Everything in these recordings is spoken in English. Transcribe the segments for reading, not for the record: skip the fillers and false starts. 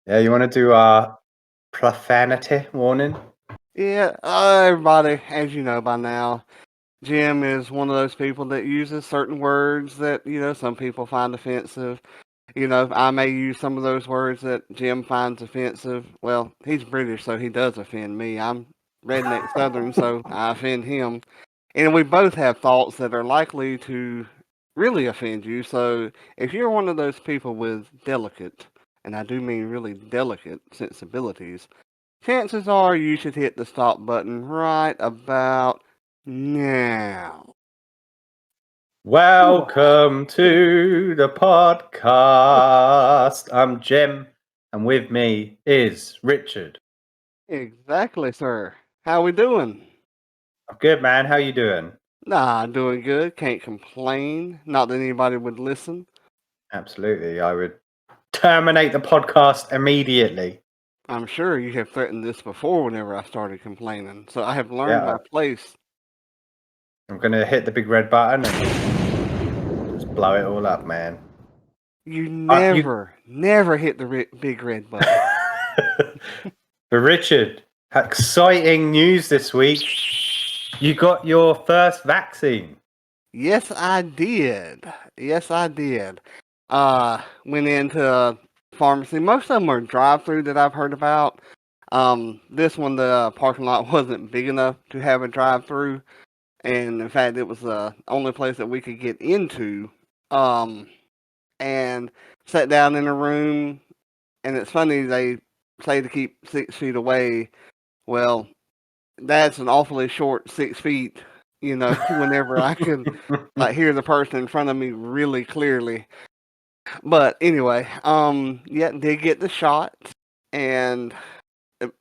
Yeah, you want to do our profanity warning? Yeah, everybody, as you know by now, Jim is one of those people that uses certain words that, some people find offensive. I may use some of those words that Jim finds offensive. Well, he's British, so he does offend me. I'm redneck Southern, so I offend him. And we both have thoughts that are likely to really offend you. So if you're one of those people with delicate, and I do mean really delicate sensibilities, chances are you should hit the stop button right about now. Welcome to the podcast. I'm Jim, and with me is Richard. Exactly, sir. How we doing? I'm good, man. How you doing? Nah, doing good. Can't complain. Not that anybody would listen. Absolutely. I would terminate the podcast immediately. I'm sure you have threatened this before whenever I started complaining, so I have learned Yeah, my place. I'm going to hit the big red button and just blow it all up, man. You never hit the big red button. But Richard, exciting news this week. You got your first vaccine. Yes, I did. Yes, I did. Went into a pharmacy. Most of them are drive-through that I've heard about. This one, the parking lot wasn't big enough to have a drive-through, and in fact, it was the only place that we could get into. And sat down in a room, and it's funny they say to keep 6 feet away. Well, that's an awfully short 6 feet, whenever I can like hear the person in front of me really clearly. But anyway, yeah, did get the shot and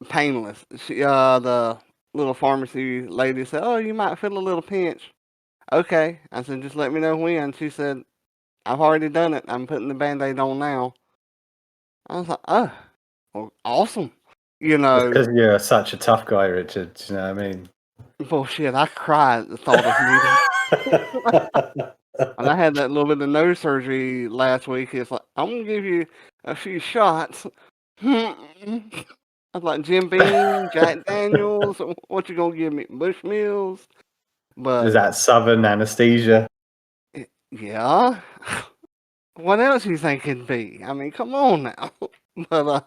painless. The little pharmacy lady said, "Oh, you might feel a little pinch." Okay, I said, "Just let me know when." She said, "I've already done it. I'm putting the Band-Aid on now." I was like, "Oh, well, awesome." It's because you're such a tough guy, Richard. You know what I mean? Bullshit. I cried at the thought of needles. And I had that little bit of nose surgery last week. It's like, I'm going to give you a few shots. I was like, Jim Beam, Jack Daniels, what you going to give me? Bushmills? But, Is that southern anesthesia? yeah. What else you think it'd be? I mean, come on now. But,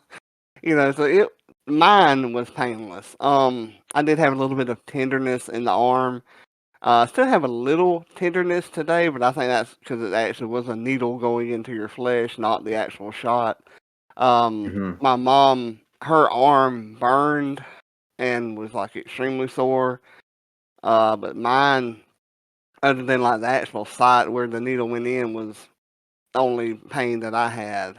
so mine was painless. I did have a little bit of tenderness in the arm. Still have a little tenderness today, but I think that's because it actually was a needle going into your flesh, not the actual shot. My mom, her arm burned and was like extremely sore. But mine, other than like the actual site where the needle went in, was the only pain that I had.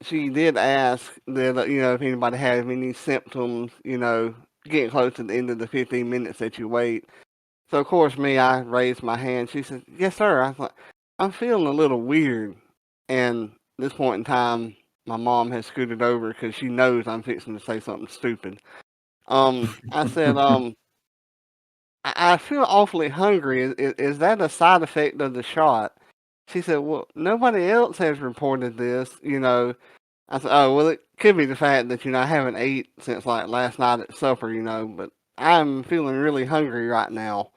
She did ask that, if anybody had any symptoms, getting close to the end of the 15 minutes that you wait. So of course, I raised my hand. She said, "Yes, sir." I thought, "I'm feeling a little weird." And at this point in time, my mom has scooted over because she knows I'm fixing to say something stupid. I said, I feel awfully hungry. Is that a side effect of the shot?" She said, "Well, nobody else has reported this, I said, "Oh, well, it could be the fact that, I haven't ate since like last night at supper, but I'm feeling really hungry right now."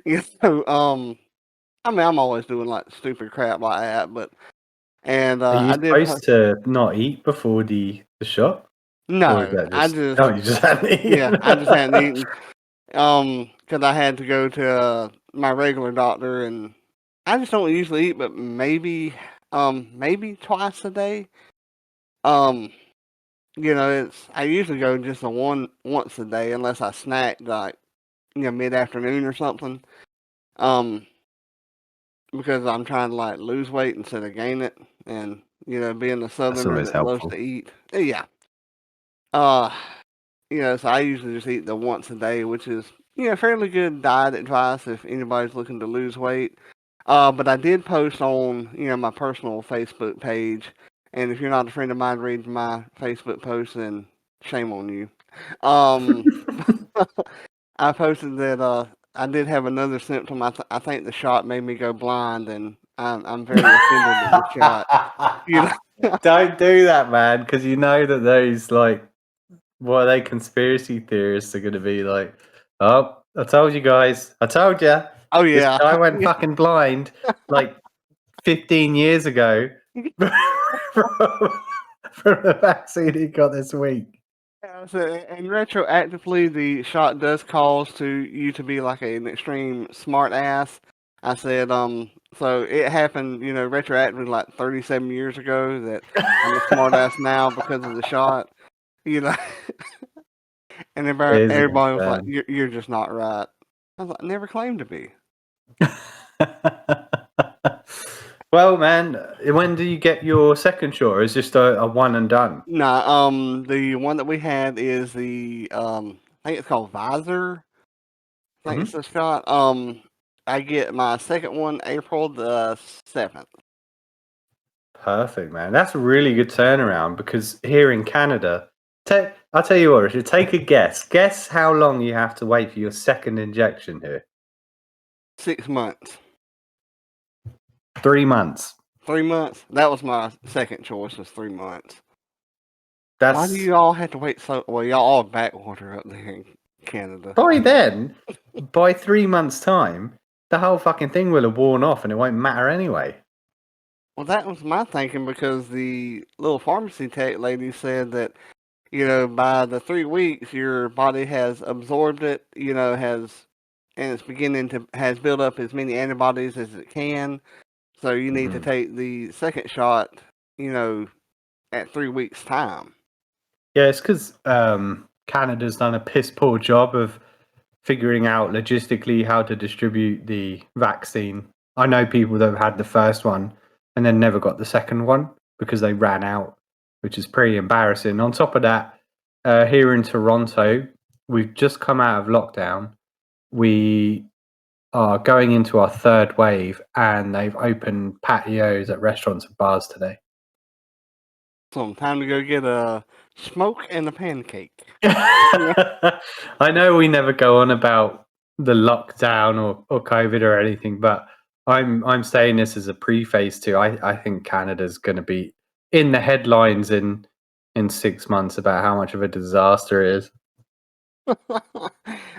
I mean, I'm always doing like stupid crap like that, but Are you I did. supposed to not eat before the shot? Or is No, that I just just you just hadn't eaten? yeah, I just hadn't eaten. Because I had to go to my regular doctor, and I just don't usually eat, but maybe twice a day. Um, it's I usually go just once a day unless I snack like mid afternoon or something. Um, because I'm trying to like lose weight instead of gain it, and being a That's southerner always that loves helpful. to eat. Yeah. Uh, so I usually just eat the once a day, which is fairly good diet advice if anybody's looking to lose weight. But I did post on my personal Facebook page, and if you're not a friend of mine, read my Facebook post, then shame on you. Um, I posted that I did have another symptom. I think the shot made me go blind, and I'm very offended at the shot. Don't do that, man, because you know that those, like, what are they, conspiracy theorists are going to be like, oh, I told you guys. I told you. Oh This yeah, guy went fucking blind like 15 years ago from, from the vaccine he got this week. yeah. So, and retroactively, the shot does cause you to be like an extreme smart ass. I said, so it happened, retroactively like 37 years ago that I'm a smart ass now because of the shot, you know. And It is a everybody was like, concern. you're just not right. I was like, never claimed to be. Well, man, when do you get your second shot? Or is just a one and done? Nah, the one that we had is the I think it's called Visor. I think it's Hmm. the shot. I get my second one April the 7th. Perfect, man. That's a really good turnaround because here in Canada, I'll tell you what, Richard, take a guess. Guess how long you have to wait for your second injection here. 6 months. 3 months. 3 months. That was my second choice. Was 3 months. Why do That's you all have to wait so? Well, y'all all backwater up there in Canada. by then, by 3 months' time, the whole fucking thing will have worn off and it won't matter anyway. Well, that was my thinking because the little pharmacy tech lady said that by the 3 weeks, your body has absorbed it, and it's beginning to has built up as many antibodies as it can. So you need to Mhm. take the second shot, at 3 weeks' time. Yeah, it's because Canada's done a piss poor job of figuring out logistically how to distribute the vaccine. I know people that have had the first one and then never got the second one because they ran out, which is pretty embarrassing. On top of that, here in Toronto, we've just come out of lockdown. We are going into our third wave, and they've opened patios at restaurants and bars today. So time to go get a smoke and a pancake. I know we never go on about the lockdown or COVID or anything, but I'm saying this as a preface to I think Canada's going to be in the headlines in 6 months about how much of a disaster it is.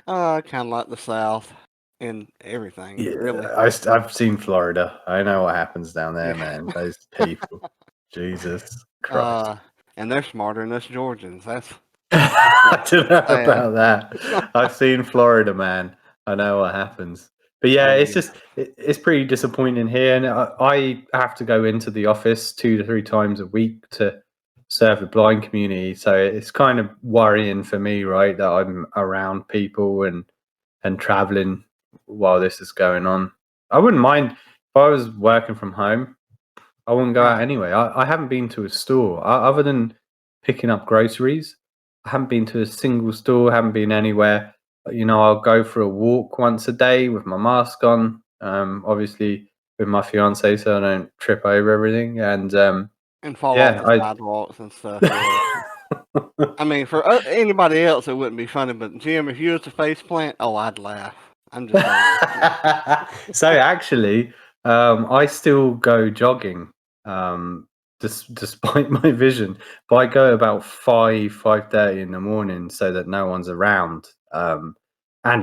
Kind of like the South and everything, Yeah, really. I've seen Florida. I know what happens down there, Yeah. man. Those people, Jesus Christ. Uh, and they're smarter than us Georgians. That's I don't know sad. about that. I've seen Florida, man. I know what happens. But yeah, Oh it's yeah. just it's pretty disappointing here, and I have to go into the office 2 to 3 times a week to serve the blind community. So it's kind of worrying for me, right, that I'm around people and traveling while this is going on. I wouldn't mind if I was working from home. I wouldn't go out Right. anyway. I haven't been to a store other than picking up groceries. I haven't been to a single store. Haven't been anywhere. I'll go for a walk once a day with my mask on. Obviously with my fiance, so I don't trip over everything. And And fall off yeah, the sidewalks and stuff. Yeah. I mean, for anybody else, it wouldn't be funny, but Jim, if you was to face plant, oh, I'd laugh. I'm just saying. So actually, I still go jogging, despite my vision. But I go about 5:30 in the morning so that no one's around, and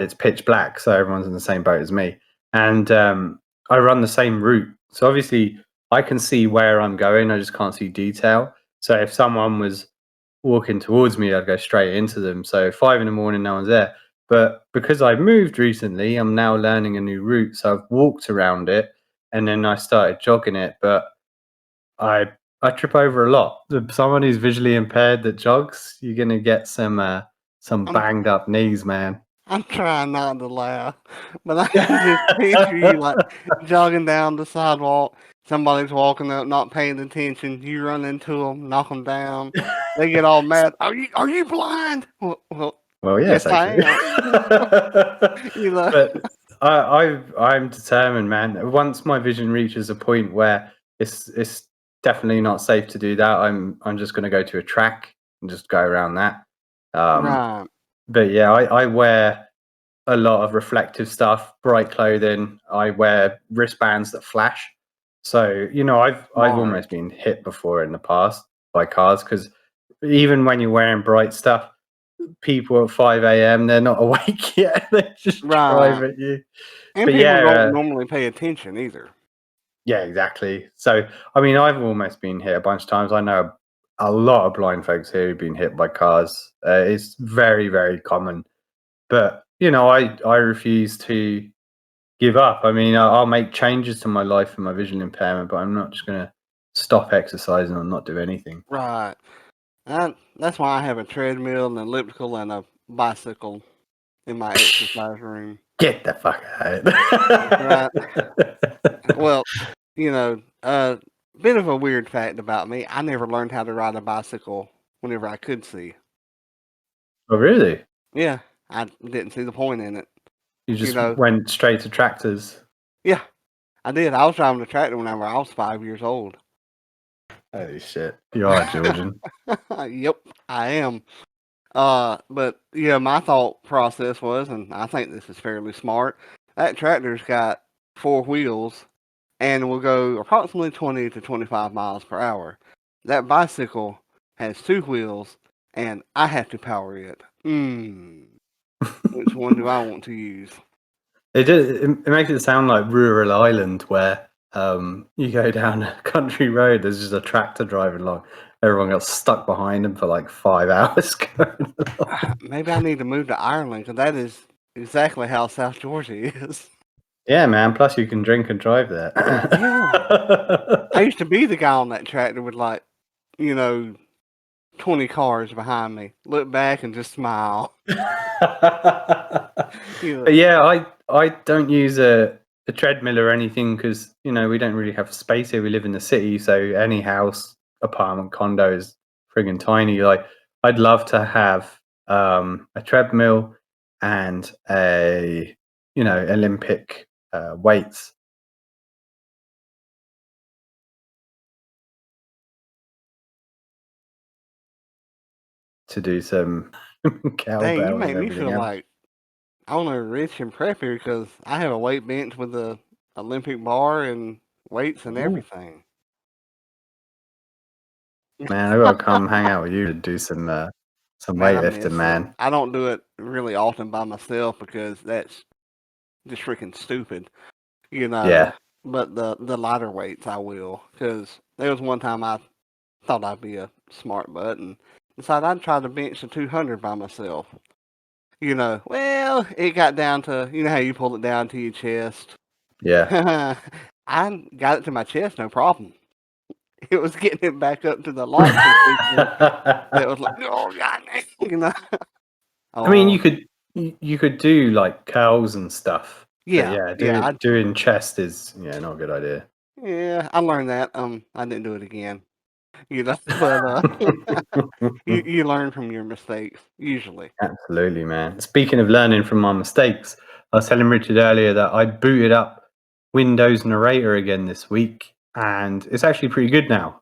it's pitch black, so everyone's in the same boat as me. And I run the same route, so obviously I can see where I'm going. I just can't see detail. So if someone was walking towards me, I'd go straight into them. So 5 in the morning, no one's there. But because I've moved recently, I'm now learning a new route. So I've walked around it and then I started jogging it. But I trip over a lot. Someone who's visually impaired that jogs, you're gonna get some I'm banged up knees, man. I'm trying not to laugh, but I can just picture you like jogging down the sidewalk. Somebody's walking up, not paying attention. You run into them, knock them down. They get all mad. Are you blind? Well, Well, yes, yes, I actually. am. You know. But I'm determined, man. Once my vision reaches a point where it's definitely not safe to do that, I'm just going to go to a track and just go around that. Um, Right. but yeah, I wear a lot of reflective stuff, bright clothing. I wear wristbands that flash. So, you know, I've Smart. almost been hit before in the past by cars because even when you're wearing bright stuff, people at 5 a.m. they're not awake yet. They just drive Right. at you. And But people don't yeah, normally pay attention either. yeah, exactly. So, I mean, I've almost been hit a bunch of times. I know a lot of blind folks here who've been hit by cars. It's very, very common. But you know, I refuse to give up. I mean, I'll make changes to my life and my visual impairment, but I'm not just going to stop exercising or not do anything. Right. That's why I have a treadmill, an elliptical, and a bicycle in my exercise room. Get the fuck out. Right. Well, bit of a weird fact about me. I never learned how to ride a bicycle whenever I could see. Oh, really? Yeah, I didn't see the point in it. You You just know, went straight to tractors? yeah, I did. I was driving a tractor whenever I was 5 years old. Holy shit. You are Georgian. Yep, I am. But yeah, my thought process was, and I think this is fairly smart. That tractor's got four wheels and will go approximately 20 to 25 miles per hour. That bicycle has two wheels, and I have to power it. Which one do I want to use? It makes it sound like rural Ireland where you go down a country road, there's just a tractor driving along. Everyone got stuck behind him for like 5 hours going along. Maybe I need to move to Ireland because that is exactly how South Georgia is. Yeah, man. Plus, you can drink and drive there. Yeah. I used to be the guy on that tractor with like, you know, 20 cars behind me. Look back and just smile. But yeah, I don't use a treadmill or anything because you know we don't really have space here. We live in the city, so any house, apartment, condo is friggin' tiny. Like I'd love to have a treadmill and a Olympic weights. To do some Dang, you cowbell and make me everything feel else. like I don't know, rich and preppy because I have a weight bench with a Olympic bar and weights and Ooh, everything. man, I gotta come hang out with you to do some Man, I weightlifting, miss it. man. I don't do it really often by myself because that's just freaking stupid, you know. Yeah. But the lighter weights I will because there was one time I thought I'd be a smart butt and decided I'd try to bench the 200 by myself. Well, it got down to how you pull it down to your chest. Yeah. I got it to my chest, no problem. It was getting it back up to the lock position that was like, oh god, I mean, Oh you could do like curls and stuff, but yeah, yeah, yeah, doing chest is not a good idea. yeah. I learned that. I didn't do it again. But you learn from your mistakes usually. Absolutely, man. Speaking of learning from my mistakes, I was telling Richard earlier that I booted up Windows Narrator again this week, and it's actually pretty good now.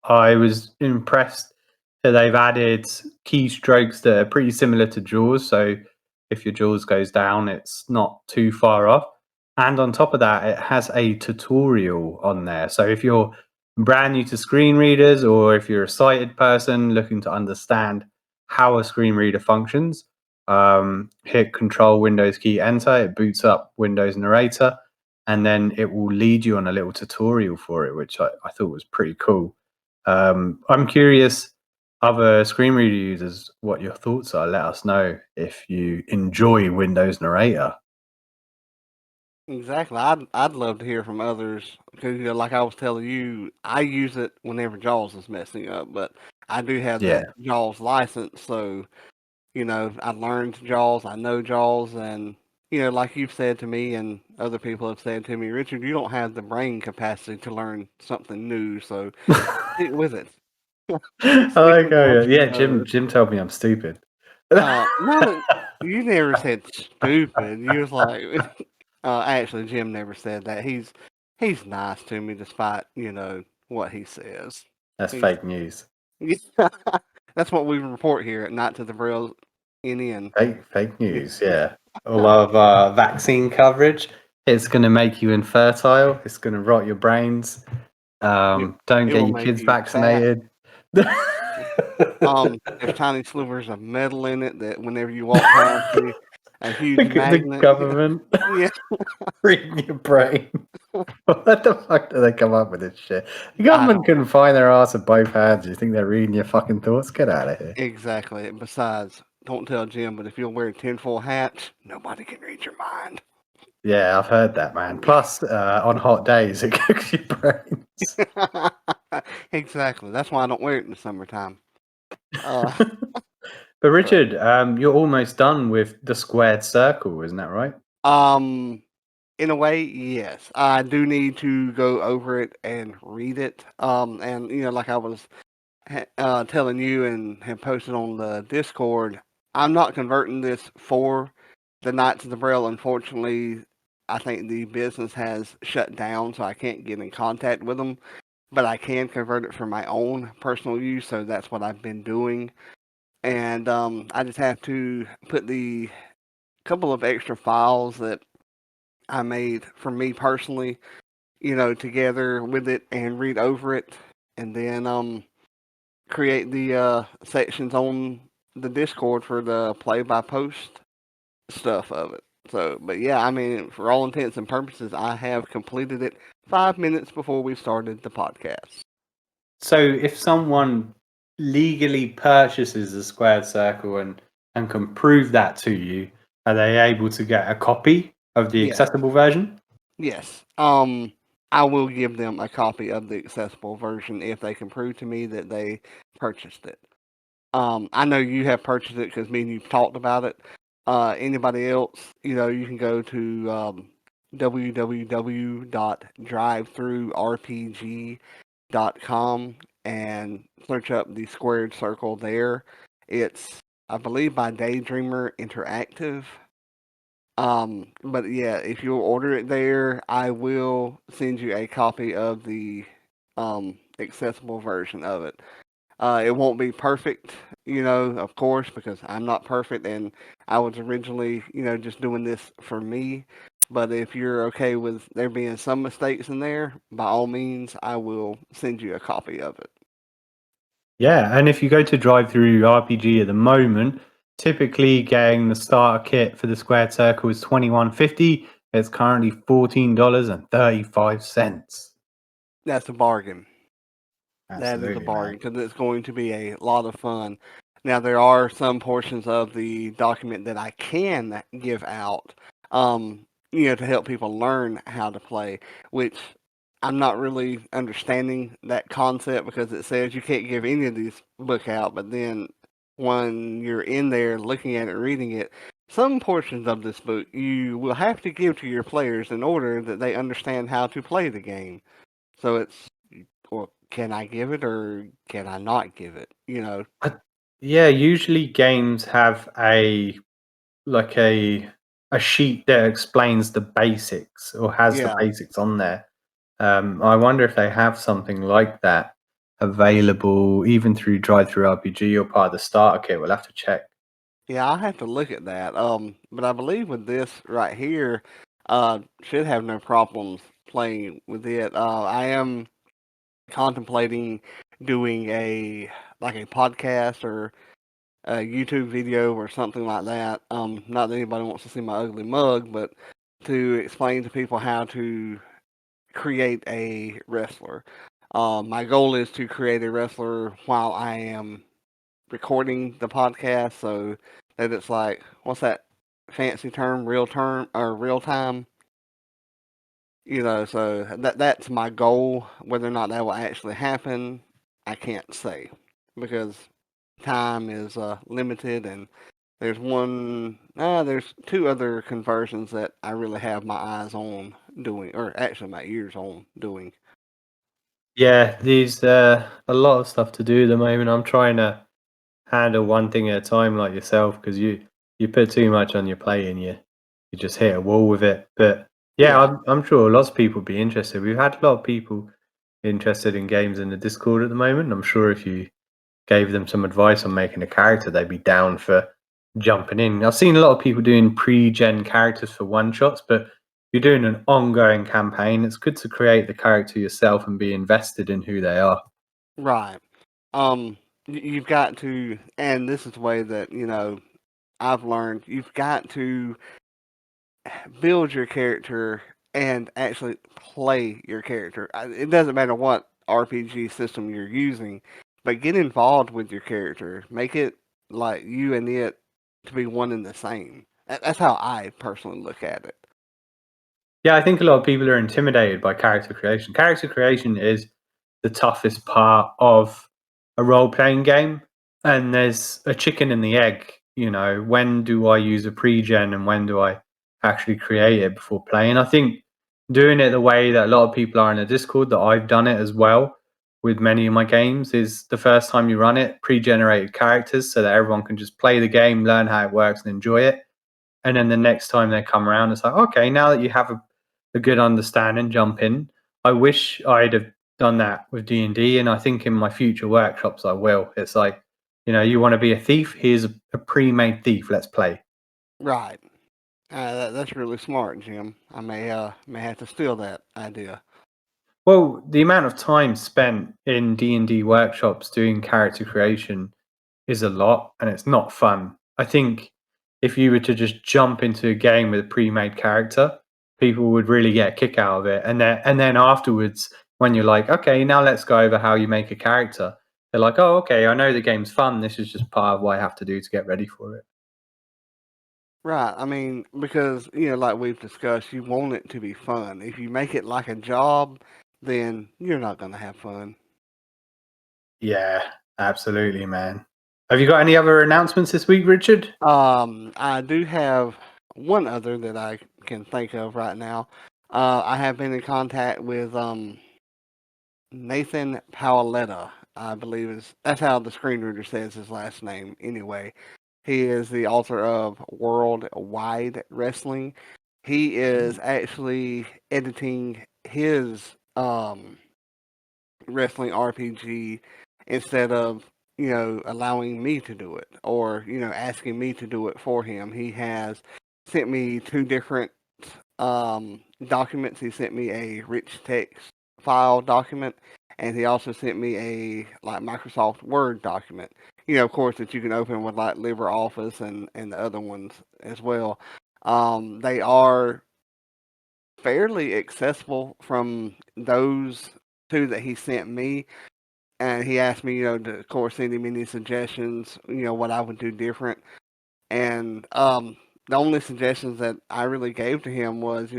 I was impressed that they've added keystrokes that are pretty similar to JAWS. So if your JAWS goes down, it's not too far off. And on top of that, it has a tutorial on there. So if you're brand new to screen readers or if you're a sighted person looking to understand how a screen reader functions, hit Control Windows key Enter. It boots up Windows Narrator, and then it will lead you on a little tutorial for it, which I thought was pretty cool. I'm curious, other screen reader users, what your thoughts are. Let us know if you enjoy Windows Narrator. Exactly. I'd love to hear from others because like I was telling you, I use it whenever Jaws is messing up, but I do have Yeah. that Jaws license, so I learned Jaws, I know Jaws, and like you've said to me and other people have said to me, Richard, you don't have the brain capacity to learn something new, so stick with it. I Stick like with how, what you yeah, know. Jim told me I'm stupid. No, you never said stupid. You was like, actually, Jim never said that. He's nice to me despite what he says. That's He's fake news. that's what we report here at Night to the Braille NN. Fake news, yeah. All of vaccine coverage. It's going to make you infertile. It's going to rot your brains. Don't It get will your make kids you fat. vaccinated. There's tiny slivers of metal in it that whenever you walk past you, a huge The magnet. government Yeah. reading your brain. What the fuck do they come up with this shit? The I government don't can find their ass with both hands. You think they're reading your fucking thoughts? Get out of here. Exactly. Besides, don't tell Jim, but if you'll wear tinfoil hats, nobody can read your mind. Yeah, I've heard that, man. Plus, on hot days, it cooks your brains. Exactly. That's why I don't wear it in the summertime. But Richard, you're almost done with the squared circle, isn't that right? In a way, yes. I do need to go over it and read it. And like I was telling you and have posted on the Discord, I'm not converting this for the Knights of the Braille. Unfortunately, I think the business has shut down, so I can't get in contact with them. But I can convert it for my own personal use, so that's what I've been doing. And I just have to put the couple of extra files that I made for me personally, together with it and read over it, and then create the sections on the Discord for the play by post stuff of it. So, but yeah, I mean, for all intents and purposes, I have completed it 5 minutes before we started the podcast. So, if someone legally purchases a squared circle and can prove that to you, are they able to get a copy of the Yes. accessible version? Yes. I will give them a copy of the accessible version if they can prove to me that they purchased it. I know you have purchased it because me and you've talked about it. Anybody else, you can go to www.drivethrurpg.com and search up the squared circle there. It's, I believe, by Daydreamer Interactive. But yeah, if you'll order it there, I will send you a copy of the accessible version of it. It won't be perfect, of course, because I'm not perfect and I was originally, just doing this for me. But if you're okay with there being some mistakes in there, by all means, I will send you a copy of it. Yeah, and if you go to Drive Through RPG at the moment, typically getting the starter kit for the squared circle is $21.50. It's currently $14.35. That's a bargain. That is a Absolutely, bargain man. because it's going to be a lot of fun. Now, there are some portions of the document that I can give out, to help people learn how to play, which I'm not really understanding that concept because it says you can't give any of these book out, but then when you're in there looking at it, reading it, some portions of this book you will have to give to your players in order that they understand how to play the game. So it's, well, can I give it or can I not give it? Yeah, usually games have like a sheet that explains the basics or has the Yeah. basics on there. I wonder if they have something like that available even through Drive Through RPG or part of the starter kit. We'll have to check. Yeah, I'll have to look at that. But I believe with this right here, should have no problems playing with it. I am contemplating doing a podcast or a YouTube video or something like that. Not that anybody wants to see my ugly mug, but to explain to people how to create a wrestler. My goal is to create a wrestler while I am recording the podcast, so that it's like, what's that fancy term? Real term or real time? So that's my goal. Whether or not that will actually happen, I can't say because time is limited, and there's two other conversions that I really have my eyes on doing, or actually my ears on doing. Yeah, these a lot of stuff to do at the moment. I'm trying to handle one thing at a time, like yourself, because you put too much on your plate and you just hit a wall with it. But yeah, Yeah, I'm sure lots of people would be interested. We've had a lot of people interested in games in the Discord at the moment. I'm sure if you gave them some advice on making a character, they'd be down for jumping in. I've seen a lot of people doing pre-gen characters for one shots, but you're doing an ongoing campaign, it's good to create the character yourself and be invested in who they are. Right. You've got to, and this is the way that, I've learned, you've got to build your character and actually play your character. It doesn't matter what RPG system you're using, but get involved with your character. Make it like you and it to be one and the same. That's how I personally look at it. Yeah, I think a lot of people are intimidated by character creation. Character creation is the toughest part of a role playing game. And there's a chicken and the egg, when do I use a pre-gen and when do I actually create it before playing? I think doing it the way that a lot of people are in the Discord, that I've done it as well with many of my games, is the first time you run it, pre-generated characters so that everyone can just play the game, learn how it works and enjoy it. And then the next time they come around, it's like, okay, now that you have a good understanding, jump in. I wish I'd have done that with D&D, and I think in my future workshops I will. It's like, you want to be a thief? Here's a pre-made thief. Let's play. Right. That's really smart, Jim. I may have to steal that idea. Well, the amount of time spent in D&D workshops doing character creation is a lot, and it's not fun. I think if you were to just jump into a game with a pre-made character, people would really get a kick out of it. And then afterwards, when you're like, okay, now let's go over how you make a character, they're like, oh, okay, I know the game's fun. This is just part of what I have to do to get ready for it. Right. I mean, because, like we've discussed, you want it to be fun. If you make it like a job, then you're not going to have fun. Yeah, absolutely, man. Have you got any other announcements this week, Richard? I do have one other that I can think of right now. I have been in contact with Nathan Paoletta, I believe that's how the screen reader says his last name. Anyway, he is the author of Worldwide Wrestling. He is actually editing his wrestling RPG instead of allowing me to do it or asking me to do it for him. He has sent me two different documents. He sent me a rich text file document, and he also sent me a like Microsoft Word document. Of course, that you can open with like LibreOffice and the other ones as well. They are fairly accessible from those two that he sent me. And he asked me, to, of course, send him any suggestions, what I would do different. And the only suggestions that I really gave to him was,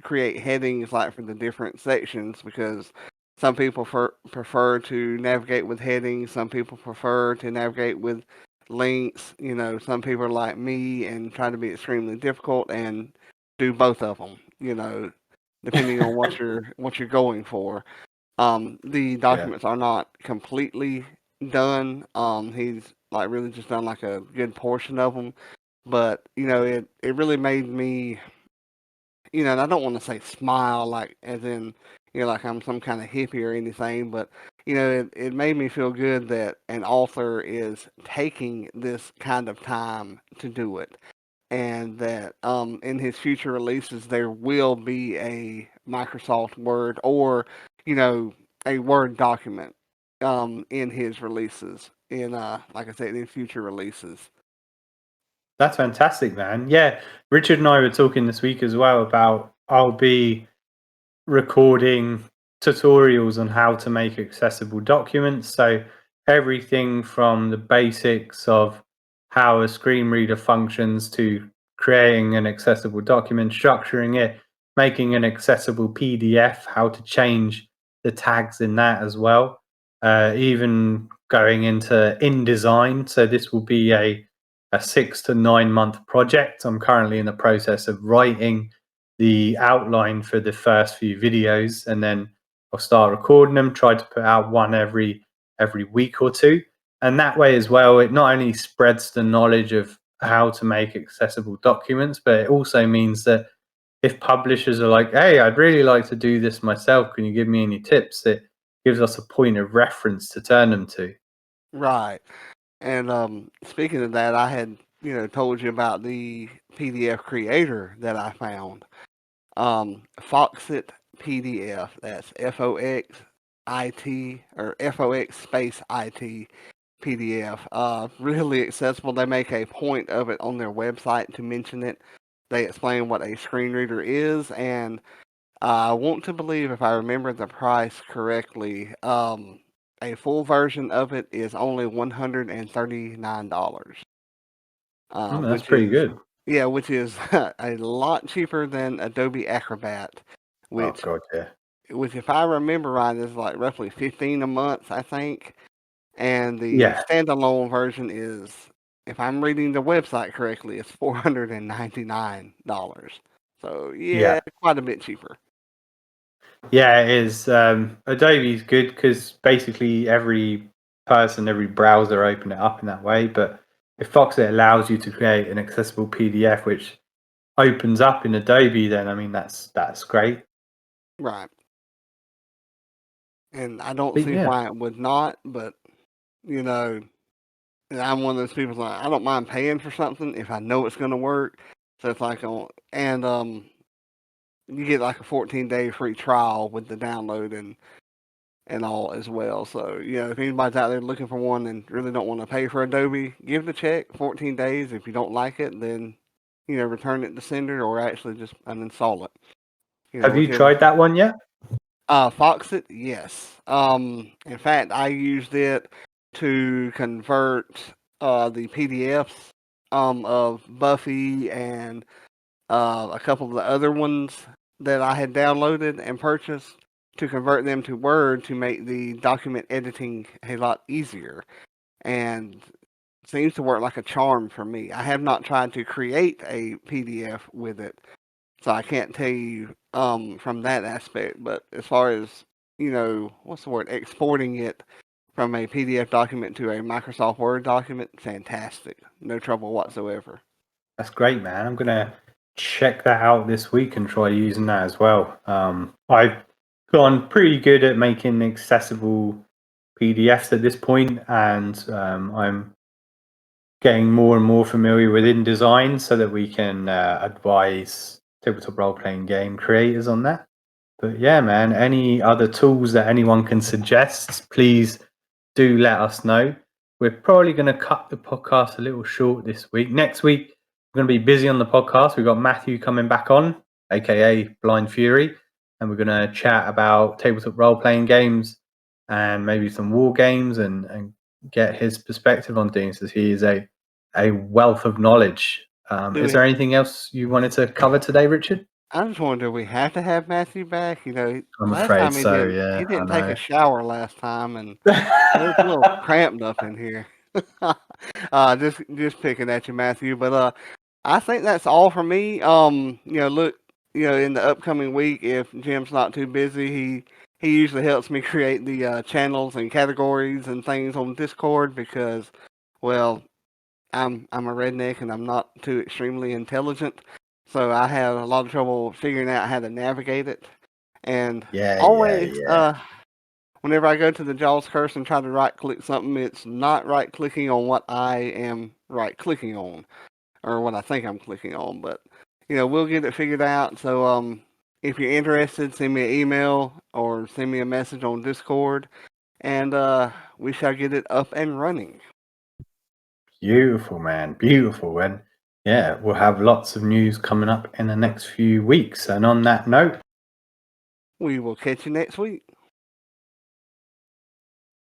create headings like for the different sections because some people prefer to navigate with headings. Some people prefer to navigate with links. Some people are like me and try to be extremely difficult and do both of them. Depending on what you're going for. The Yeah. documents are not completely done. He's like really just done like a good portion of them, but it really made me, and I don't want to say smile like as in like I'm some kind of hippie or anything, but it made me feel good that an author is taking this kind of time to do it and that in his future releases there will be a Microsoft Word or you know a Word document in his releases in like I said in future releases. That's fantastic, man. Yeah, Richard and I were talking this week as well about I'll be recording tutorials on how to make accessible documents. So everything from the basics of how a screen reader functions to creating an accessible document, structuring it, making an accessible PDF, how to change the tags in that as well. Even going into InDesign. So this will be a 6 to 9 month project. I'm currently in the process of writing the outline for the first few videos, and then I'll start recording them, try to put out one every week or two. And that way as well, it not only spreads the knowledge of how to make accessible documents, but it also means that if publishers are like, hey, I'd really like to do this myself, can you give me any tips? It gives us a point of reference to turn them to. Right. And speaking of that, I had told you about the PDF creator that I found. Foxit PDF. That's FOXIT or FOX space IT PDF. Really accessible. They make a point of it on their website to mention it. They explain what a screen reader is, and I want to believe, if I remember the price correctly, a full version of it is only $139, That's which pretty is good. which is a lot cheaper than Adobe Acrobat, Oh which god, yeah. which if I remember right is like roughly 15 a month, I think. And the Yeah, standalone version is, if I'm reading the website correctly, it's $499. So yeah. yeah, quite a bit cheaper. Yeah, it is. Adobe's good because basically every person, every browser open it up in that way. But if Foxit allows you to create an accessible PDF, which opens up in Adobe, then I mean that's great. Right. And I don't But see yeah, why it would not, but you know, and I'm one of those people like I don't mind paying for something if I know it's gonna work. So it's like you get like a 14-day free trial with the download and all as well. So, if anybody's out there looking for one and really don't want to pay for Adobe, give it a check. 14 days. If you don't like it, then return it to sender or actually just uninstall it. have you Whichever. tried that one yet? Foxit, yes. In fact, I used it to convert the PDFs of Buffy and a couple of the other ones that I had downloaded and purchased, to convert them to Word to make the document editing a lot easier. And seems to work like a charm for me. I have not tried to create a PDF with it, so I can't tell you from that aspect. But as far as what's the word, exporting it from a PDF document to a Microsoft Word document, fantastic, no trouble whatsoever. That's great, man. I'm gonna check that out this week and try using that as well. I've gone pretty good at making accessible PDFs at this point, and I'm getting more and more familiar with InDesign so that we can advise tabletop role playing game creators on that. But yeah, man, any other tools that anyone can suggest, please do let us know. We're probably going to cut the podcast a little short this week. Next week, we're going to be busy on the podcast. We've got Matthew coming back on, aka Blind Fury, and we're going to chat about tabletop role playing games and maybe some war games and get his perspective on things, as he is a wealth of knowledge. Is there anything else you wanted to cover today, Richard? I just wonder, do we have to have Matthew back? I'm Last afraid time he so. didn't. Yeah, He I didn't take a know. shower last time, and it was a little cramped up in here. Just picking at you, Matthew. But I think that's all for me. Look, in the upcoming week, if Jim's not too busy, he usually helps me create the channels and categories and things on Discord because, well, I'm a redneck and I'm not too extremely intelligent, so I have a lot of trouble figuring out how to navigate it. And always, Yeah. whenever I go to the Jaws curse and try to right click something, it's not right clicking on what I am right clicking on or what I think I'm clicking on. But we'll get it figured out. So if you're interested, send me an email or send me a message on Discord, and we shall get it up and running. Beautiful, man. Beautiful. And yeah, we'll have lots of news coming up in the next few weeks. And on that note, We will catch you next week.